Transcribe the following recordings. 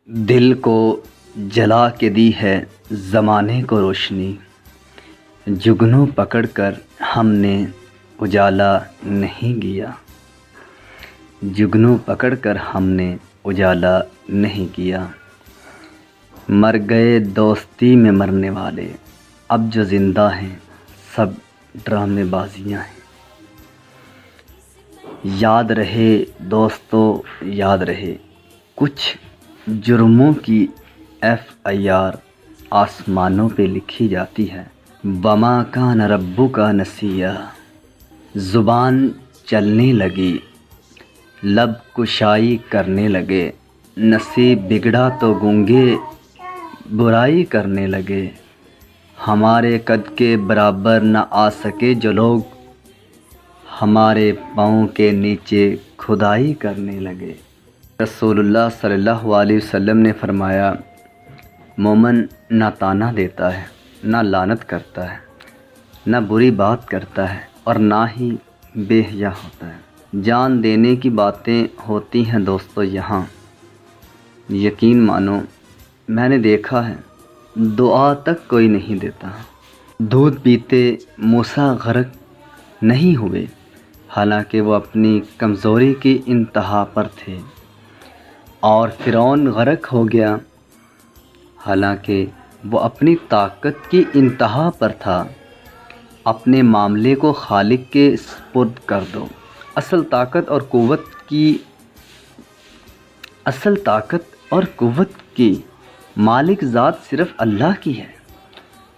دل کو جلا کے دی ہے زمانے کو روشنی، جگنو پکڑ کر ہم نے اجالا نہیں کیا، جگنو پکڑ کر ہم نے اجالا نہیں کیا۔ مر گئے دوستی میں مرنے والے، اب جو زندہ ہیں سب ڈرامے بازیاں ہیں۔ یاد رہے دوستو یاد رہے، کچھ جرموں کی FIR آسمانوں پہ لکھی جاتی ہے۔ وما کان ربک نسیا، زبان چلنے لگی، لب کشائی کرنے لگے، نصیب بگڑا تو گونگے برائی کرنے لگے۔ ہمارے قد کے برابر نہ آ سکے جو لوگ، ہمارے پاؤں کے نیچے کھدائی کرنے لگے۔ رسول اللہ صلی اللہ علیہ وسلم نے فرمایا، مومن نہ طعنہ دیتا ہے، نہ لعنت کرتا ہے، نہ بری بات کرتا ہے، اور نہ ہی بے حیا ہوتا ہے۔ جان دینے کی باتیں ہوتی ہیں دوستو یہاں، یقین مانو میں نے دیکھا ہے دعا تک کوئی نہیں دیتا۔ دودھ پیتے موسیٰ غرق نہیں ہوئے، حالانکہ وہ اپنی کمزوری کی انتہا پر تھے، اور فرعون غرق ہو گیا حالانکہ وہ اپنی طاقت کی انتہا پر تھا۔ اپنے معاملے کو خالق کے سپرد کر دو۔ اصل طاقت اور قوت کی مالک ذات صرف اللہ کی ہے۔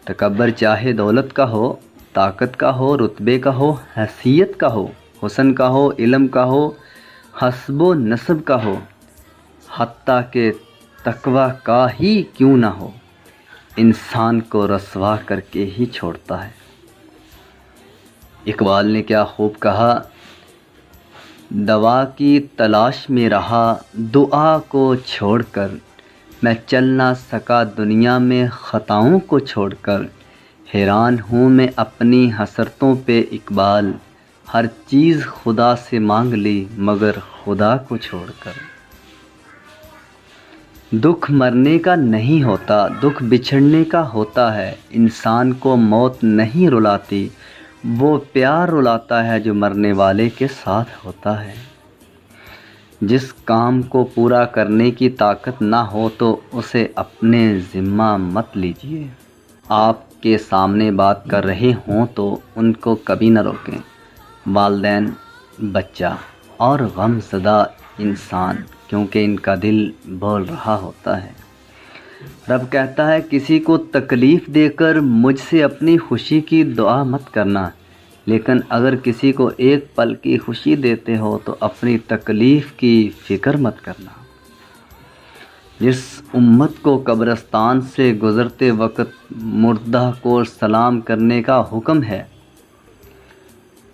تکبر چاہے دولت کا ہو، طاقت کا ہو، رتبے کا ہو، حیثیت کا ہو، حسن کا ہو، علم کا ہو، حسب و نسب کا ہو، حتیٰ کہ تقوی کا ہی کیوں نہ ہو، انسان کو رسوا کر کے ہی چھوڑتا ہے۔ اقبال نے کیا خوب کہا، دوا کی تلاش میں رہا دعا کو چھوڑ کر، میں چل نہ سکا دنیا میں خطاؤں کو چھوڑ کر۔ حیران ہوں میں اپنی حسرتوں پہ اقبال، ہر چیز خدا سے مانگ لی مگر خدا کو چھوڑ کر۔ دکھ مرنے کا نہیں ہوتا، دکھ بچھڑنے کا ہوتا ہے۔ انسان کو موت نہیں رلاتی، وہ پیار رلاتا ہے جو مرنے والے کے ساتھ ہوتا ہے۔ جس کام کو پورا کرنے کی طاقت نہ ہو تو اسے اپنے ذمہ مت لیجیے۔ آپ کے سامنے بات کر رہے ہوں تو ان کو کبھی نہ روکیں۔ والدین، بچہ اور غم زدہ انسان، کیونکہ ان کا دل بول رہا ہوتا ہے۔ رب کہتا ہے کسی کو تکلیف دے کر مجھ سے اپنی خوشی کی دعا مت کرنا، لیکن اگر کسی کو ایک پل کی خوشی دیتے ہو تو اپنی تکلیف کی فکر مت کرنا۔ جس امت کو قبرستان سے گزرتے وقت مردہ کو سلام کرنے کا حکم ہے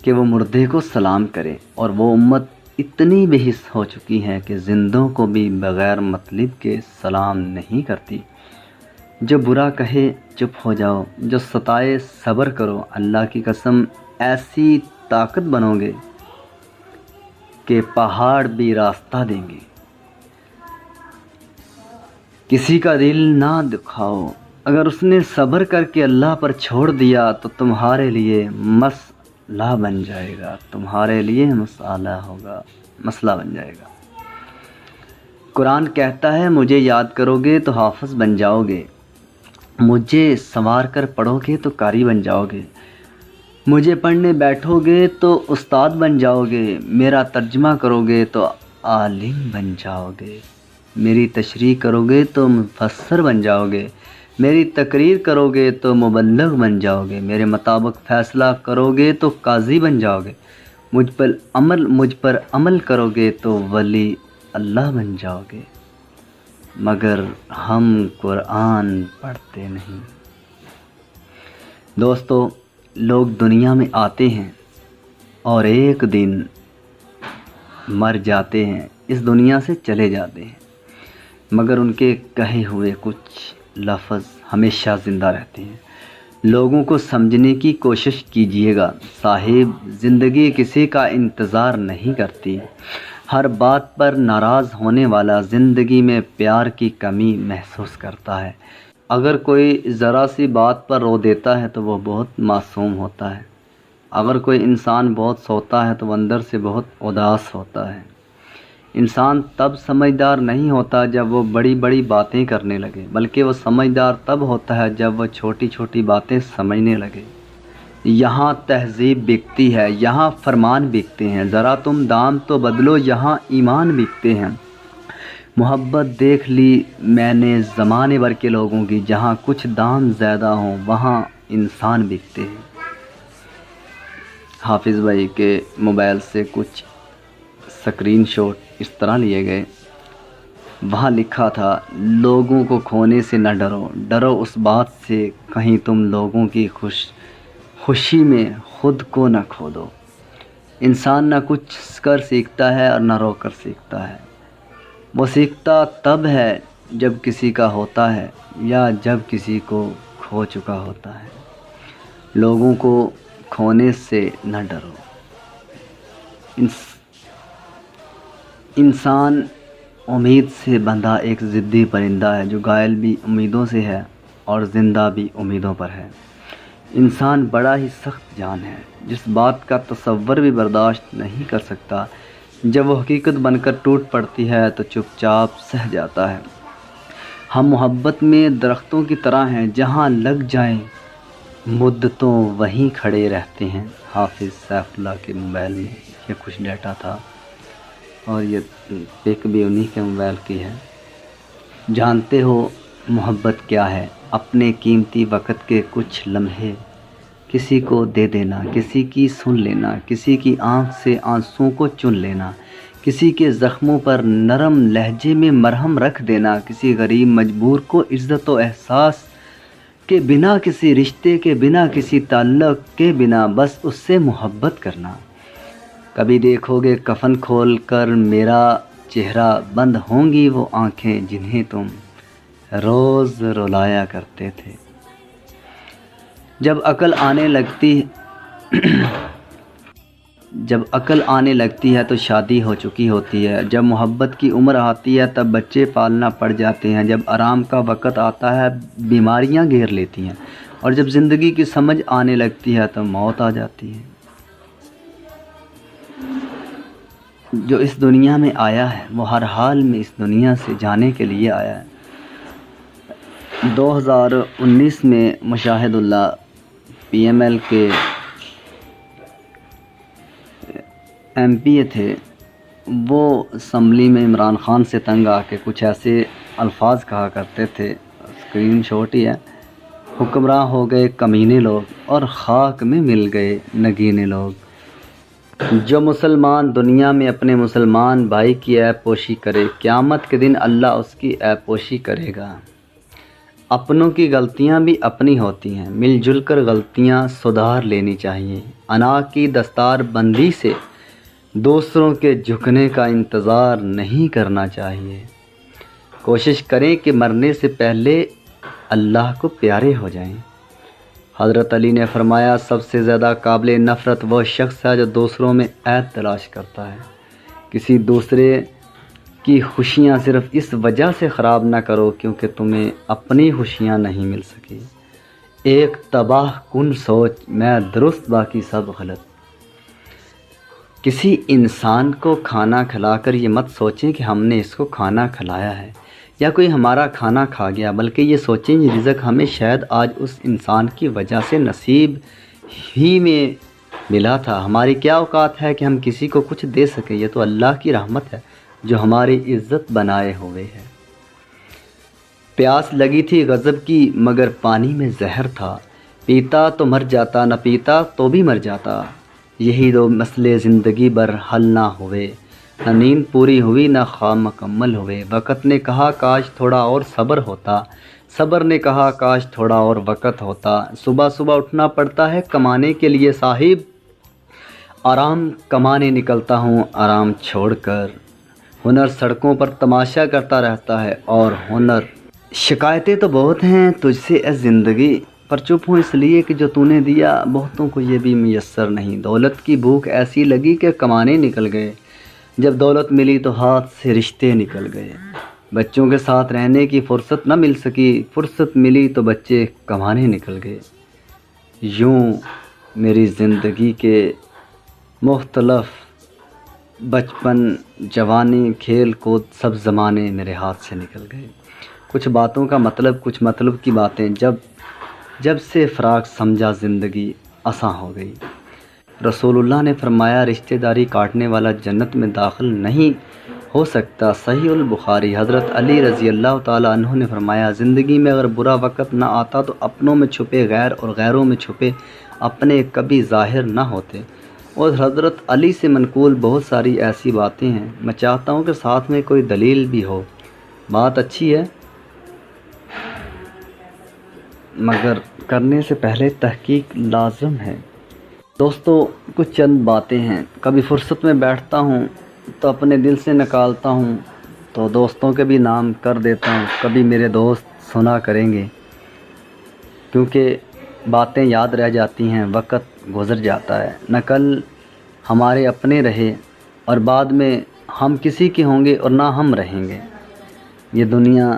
کہ وہ مردے کو سلام کرے، اور وہ امت اتنی بے حس ہو چکی ہے کہ زندوں کو بھی بغیر مطلب کے سلام نہیں کرتی۔ جو برا کہے چپ ہو جاؤ، جو ستائے صبر کرو۔ اللہ کی قسم ایسی طاقت بنو گے کہ پہاڑ بھی راستہ دیں گے۔ کسی کا دل نہ دکھاؤ، اگر اس نے صبر کر کے اللہ پر چھوڑ دیا تو تمہارے لیے مسئلہ بن جائے گا، تمہارے لیے مسئلہ بن جائے گا۔ قرآن کہتا ہے مجھے یاد کرو گے تو حافظ بن جاؤ گے، مجھے سنوار کر پڑھو گے تو قاری بن جاؤ گے، مجھے پڑھنے بیٹھو گے تو استاد بن جاؤ گے، میرا ترجمہ کرو گے تو عالم بن جاؤ گے، میری تشریح کرو گے تو مفسر بن جاؤ گے، میری تقریر کرو گے تو مبلغ بن جاؤ گے، میرے مطابق فیصلہ کرو گے تو قاضی بن جاؤ گے، مجھ پر عمل کرو گے تو ولی اللہ بن جاؤ گے۔ مگر ہم قرآن پڑھتے نہیں۔ دوستو، لوگ دنیا میں آتے ہیں اور ایک دن مر جاتے ہیں، اس دنیا سے چلے جاتے ہیں، مگر ان کے کہے ہوئے کچھ لفظ ہمیشہ زندہ رہتے ہیں۔ لوگوں کو سمجھنے کی کوشش کیجیے گا، صاحب زندگی کسی کا انتظار نہیں کرتی، ہر بات پر ناراض ہونے والا زندگی میں پیار کی کمی محسوس کرتا ہے۔ اگر کوئی ذرا سی بات پر رو دیتا ہے تو وہ بہت معصوم ہوتا ہے۔ اگر کوئی انسان بہت سوتا ہے تو وہ اندر سے بہت اداس ہوتا ہے۔ انسان تب سمجھدار نہیں ہوتا جب وہ بڑی بڑی باتیں کرنے لگے، بلکہ وہ سمجھدار تب ہوتا ہے جب وہ چھوٹی چھوٹی باتیں سمجھنے لگے۔ یہاں تہذیب بکتی ہے، یہاں فرمان بکتے ہیں، ذرا تم دام تو بدلو، یہاں ایمان بکتے ہیں۔ محبت دیکھ لی میں نے زمانے بھر کے لوگوں کی، جہاں کچھ دام زیادہ ہوں وہاں انسان بکتے ہیں۔ حافظ بھائی کے موبائل سے کچھ سکرین شاٹ اس طرح لیے گئے، وہاں لکھا تھا لوگوں کو کھونے سے نہ ڈرو، ڈرو اس بات سے کہیں تم لوگوں کی خوشی میں خود کو نہ کھو دو۔ انسان نہ کچھ کر سیکھتا ہے اور نہ رو کر سیکھتا ہے، وہ سیکھتا تب ہے جب کسی کا ہوتا ہے یا جب کسی کو کھو چکا ہوتا ہے۔ لوگوں کو کھونے سے نہ ڈرو۔ انسان امید سے بندھا ایک ضدی پرندہ ہے جو غائل بھی امیدوں سے ہے اور زندہ بھی امیدوں پر ہے۔ انسان بڑا ہی سخت جان ہے، جس بات کا تصور بھی برداشت نہیں کر سکتا، جب وہ حقیقت بن کر ٹوٹ پڑتی ہے تو چپ چاپ سہ جاتا ہے۔ ہم محبت میں درختوں کی طرح ہیں، جہاں لگ جائیں مدتوں وہیں کھڑے رہتے ہیں۔ حافظ سیف اللہ کے موبائل میں یہ کچھ ڈیٹا تھا اور یہ پک بھی انہی کے موبائل کی ہے۔ جانتے ہو محبت کیا ہے؟ اپنے قیمتی وقت کے کچھ لمحے کسی کو دے دینا، کسی کی سن لینا، کسی کی آنکھ سے آنسوں کو چن لینا، کسی کے زخموں پر نرم لہجے میں مرہم رکھ دینا، کسی غریب مجبور کو عزت و احساس کے بنا، کسی رشتے کے بنا، کسی تعلق کے بنا بس اس سے محبت کرنا۔ کبھی دیکھو گے کفن کھول کر میرا چہرہ، بند ہوں گی وہ آنکھیں جنہیں تم روز رلایا کرتے تھے۔ جب عقل آنے لگتی ہے تو شادی ہو چکی ہوتی ہے، جب محبت کی عمر آتی ہے تب بچے پالنا پڑ جاتے ہیں، جب آرام کا وقت آتا ہے بیماریاں گھیر لیتی ہیں، اور جب زندگی کی سمجھ آنے لگتی ہے تو موت آ جاتی ہے۔ جو اس دنیا میں آیا ہے وہ ہر حال میں اس دنیا سے جانے کے لیے آیا ہے۔ 2019 میں مشاہد اللہ پی ایم ایل کے ایم پی اے تھے، وہ اسمبلی میں عمران خان سے تنگ آ کے کچھ ایسے الفاظ کہا کرتے تھے، اسکرین شاٹ ہی ہے۔ حکمراں ہو گئے کمینے لوگ اور خاک میں مل گئے نگینے لوگ۔ جو مسلمان دنیا میں اپنے مسلمان بھائی کی عیب پوشی کرے، قیامت کے دن اللہ اس کی عیب پوشی کرے گا۔ اپنوں کی غلطیاں بھی اپنی ہوتی ہیں، مل جل کر غلطیاں سدھار لینی چاہیے۔ انا کی دستار بندی سے دوسروں کے جھکنے کا انتظار نہیں کرنا چاہیے۔ کوشش کریں کہ مرنے سے پہلے اللہ کو پیارے ہو جائیں۔ حضرت علی نے فرمایا سب سے زیادہ قابل نفرت وہ شخص ہے جو دوسروں میں عیب تلاش کرتا ہے۔ کسی دوسرے کی خوشیاں صرف اس وجہ سے خراب نہ کرو کیونکہ تمہیں اپنی خوشیاں نہیں مل سکی۔ ایک تباہ کن سوچ، میں درست باقی سب غلط۔ کسی انسان کو کھانا کھلا کر یہ مت سوچیں کہ ہم نے اس کو کھانا کھلایا ہے یا کوئی ہمارا کھانا کھا گیا، بلکہ یہ سوچیں یہ رزق ہمیں شاید آج اس انسان کی وجہ سے نصیب ہی میں ملا تھا۔ ہماری کیا اوقات ہے کہ ہم کسی کو کچھ دے سکیں؟ یہ تو اللہ کی رحمت ہے جو ہماری عزت بنائے ہوئے ہے۔ پیاس لگی تھی غضب کی مگر پانی میں زہر تھا، پیتا تو مر جاتا، نہ پیتا تو بھی مر جاتا۔ یہی دو مسئلے زندگی بھر حل نہ ہوئے، نہ نیند پوری ہوئی نہ خواب مکمل ہوئے۔ وقت نے کہا کاش تھوڑا اور صبر ہوتا، صبر نے کہا کاش تھوڑا اور وقت ہوتا۔ صبح صبح اٹھنا پڑتا ہے کمانے کے لیے صاحب، آرام کمانے نکلتا ہوں آرام چھوڑ کر۔ ہنر سڑکوں پر تماشا کرتا رہتا ہے اور ہنر۔ شکایتیں تو بہت ہیں تجھ سے اے زندگی، پر چپ ہوں اس لیے کہ جو تو نے دیا بہتوں کو یہ بھی میسر نہیں۔ دولت کی بھوک ایسی لگی کہ کمانے نکل گئے، جب دولت ملی تو ہاتھ سے رشتے نکل گئے، بچوں کے ساتھ رہنے کی فرصت نہ مل سکی، فرصت ملی تو بچے کمانے نکل گئے۔ یوں میری زندگی کے مختلف بچپن، جوانی، کھیل کود سب زمانے میرے ہاتھ سے نکل گئے۔ کچھ باتوں کا مطلب، کچھ مطلب کی باتیں، جب سے فراق سمجھا زندگی آساں ہو گئی۔ رسول اللہ نے فرمایا رشتہ داری کاٹنے والا جنت میں داخل نہیں ہو سکتا۔ صحیح البخاری۔ حضرت علی رضی اللہ تعالیٰ عنہ نے فرمایا زندگی میں اگر برا وقت نہ آتا تو اپنوں میں چھپے غیر اور غیروں میں چھپے اپنے کبھی ظاہر نہ ہوتے۔ اور حضرت علی سے منقول بہت ساری ایسی باتیں ہیں، میں چاہتا ہوں کہ ساتھ میں کوئی دلیل بھی ہو۔ بات اچھی ہے مگر کرنے سے پہلے تحقیق لازم ہے۔ دوستو کچھ چند باتیں ہیں، کبھی فرصت میں بیٹھتا ہوں تو اپنے دل سے نکالتا ہوں تو دوستوں کے بھی نام کر دیتا ہوں، کبھی میرے دوست سنا کریں گے، کیونکہ باتیں یاد رہ جاتی ہیں، وقت گزر جاتا ہے، نہ کل ہمارے اپنے رہے اور بعد میں ہم کسی کے ہوں گے اور نہ ہم رہیں گے۔ یہ دنیا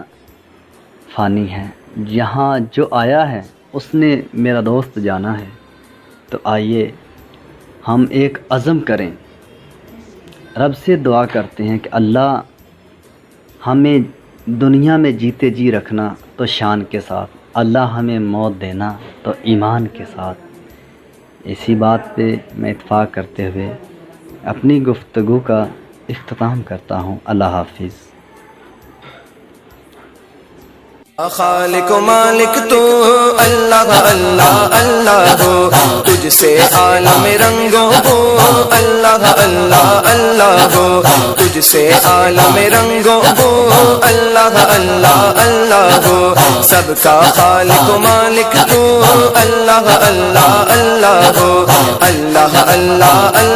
فانی ہے، یہاں جو آیا ہے اس نے میرا دوست جانا ہے، تو آئیے ہم ایک عزم کریں، رب سے دعا کرتے ہیں کہ اللہ ہمیں دنیا میں جیتے جی رکھنا تو شان کے ساتھ، اللہ ہمیں موت دینا تو ایمان کے ساتھ۔ اسی بات پہ میں اتفاق کرتے ہوئے اپنی گفتگو کا اختتام کرتا ہوں۔ اللہ حافظ۔ خالق و مالک تو اللہ اللہ اللہ ہو، تجھ سے عالم رنگوں ہو اللہ اللہ اللہ ہو، تجھ سے عالم رنگوں ہو اللہ اللہ اللہ ہو، سب کا خالق و مالک تو اللہ اللہ اللہ ہو، اللہ اللہ اللہ